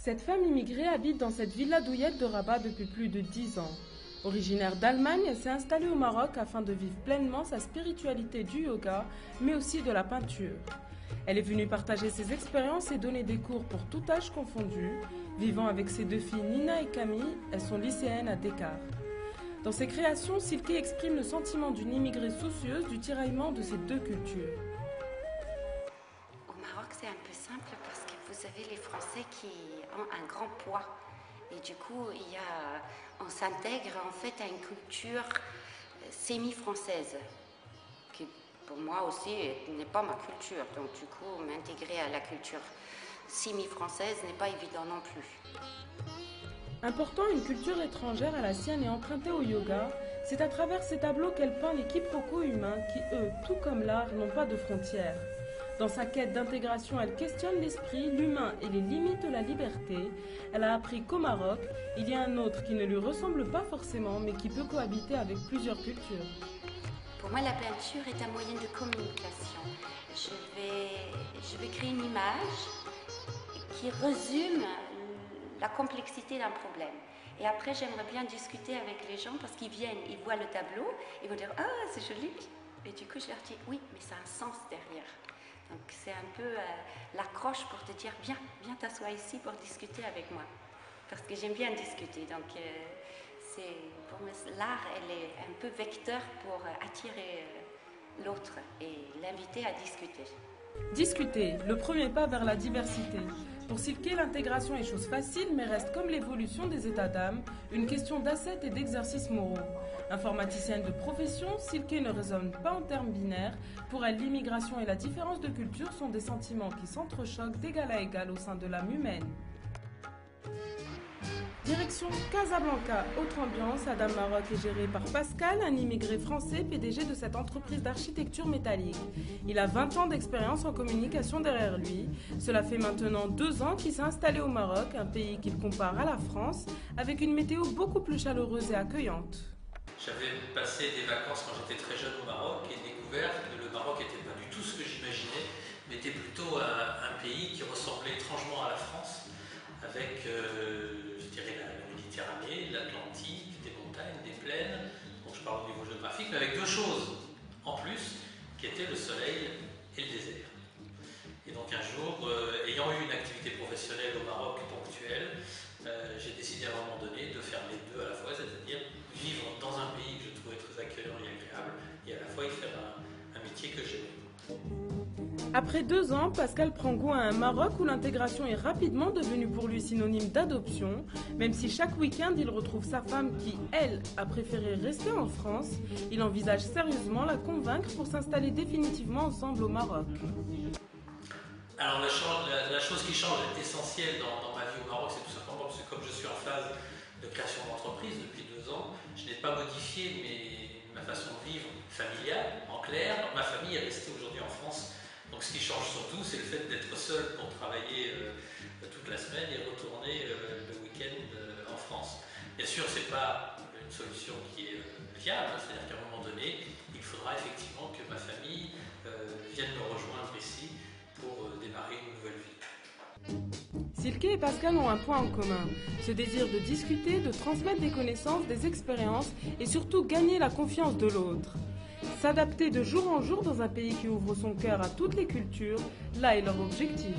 Cette femme immigrée habite dans cette villa douillette de Rabat depuis plus de 10 ans. Originaire d'Allemagne, elle s'est installée au Maroc afin de vivre pleinement sa spiritualité du yoga, mais aussi de la peinture. Elle est venue partager ses expériences et donner des cours pour tout âge confondu. Vivant avec ses deux filles Nina et Camille, elles sont lycéennes à Dakar. Dans ses créations, Silke exprime le sentiment d'une immigrée soucieuse du tiraillement de ces deux cultures. Au Maroc, c'est un peu simple parce que vous avez les Français qui ont un grand poids. Et du coup, on s'intègre en fait à une culture semi-française, qui pour moi aussi n'est pas ma culture. Donc du coup, m'intégrer à la culture semi-française n'est pas évident non plus. Important une culture étrangère à la sienne et empruntée au yoga, c'est à travers ces tableaux qu'elle peint les quiproquos humains qui, eux, tout comme l'art, n'ont pas de frontières. Dans sa quête d'intégration, elle questionne l'esprit, l'humain et les limites de la liberté. Elle a appris qu'au Maroc, il y a un autre qui ne lui ressemble pas forcément, mais qui peut cohabiter avec plusieurs cultures. Pour moi, la peinture est un moyen de communication. Je vais créer une image qui résume la complexité d'un problème. Et après, j'aimerais bien discuter avec les gens parce qu'ils viennent, ils voient le tableau, ils vont dire « Ah, c'est joli !» Et du coup, je leur dis « Oui, mais ça a un sens derrière. » Donc, c'est un peu l'accroche pour te dire « Viens t'asseoir ici pour discuter avec moi. » Parce que j'aime bien discuter. Donc, pour moi, l'art, elle est un peu vecteur pour attirer l'autre et l'inviter à discuter. Discuter, le premier pas vers la diversité. Pour Silke, l'intégration est chose facile, mais reste comme l'évolution des états d'âme, une question d'assets et d'exercices moraux. Informaticienne de profession, Silke ne raisonne pas en termes binaires. Pour elle, l'immigration et la différence de culture sont des sentiments qui s'entrechoquent d'égal à égal au sein de l'âme humaine. Direction Casablanca, autre ambiance, Adam Maroc est géré par Pascal, un immigré français, PDG de cette entreprise d'architecture métallique. Il a 20 ans d'expérience en communication derrière lui. Cela fait maintenant 2 ans qu'il s'est installé au Maroc, un pays qu'il compare à la France, avec une météo beaucoup plus chaleureuse et accueillante. J'avais passé des vacances quand j'étais très jeune au Maroc et découvert que le Maroc n'était pas du tout ce que j'imaginais, mais était plutôt un pays qui ressemblait étrangement à la France, avec je dirais la Méditerranée, l'Atlantique, des montagnes, des plaines, donc je parle au niveau géographique, mais avec deux choses en plus, qui étaient le soleil et le désert. Et donc un jour, ayant eu une activité professionnelle au Maroc ponctuelle, j'ai décidé à un moment donné de faire les deux à la fois, c'est-à-dire vivre dans un pays que je trouvais très accueillant et agréable, et à la fois y faire un métier que j'aimais. Après 2 ans, Pascal prend goût à un Maroc où l'intégration est rapidement devenue pour lui synonyme d'adoption. Même si chaque week-end il retrouve sa femme qui, elle, a préféré rester en France, il envisage sérieusement la convaincre pour s'installer définitivement ensemble au Maroc. Alors la chose qui change essentielle dans ma vie au Maroc, c'est tout simplement parce que comme je suis en phase de création d'entreprise depuis 2 ans, je n'ai pas modifié ma façon de vivre familiale. En clair, ma famille est restée aujourd'hui en France. Donc ce qui change surtout, c'est le fait d'être seul pour travailler toute la semaine et retourner le week-end en France. Bien sûr, ce n'est pas une solution qui est viable, c'est-à-dire qu'à un moment donné, il faudra effectivement que ma famille vienne me rejoindre ici pour démarrer une nouvelle vie. Silke et Pascal ont un point en commun, ce désir de discuter, de transmettre des connaissances, des expériences et surtout gagner la confiance de l'autre. S'adapter de jour en jour dans un pays qui ouvre son cœur à toutes les cultures, là est leur objectif.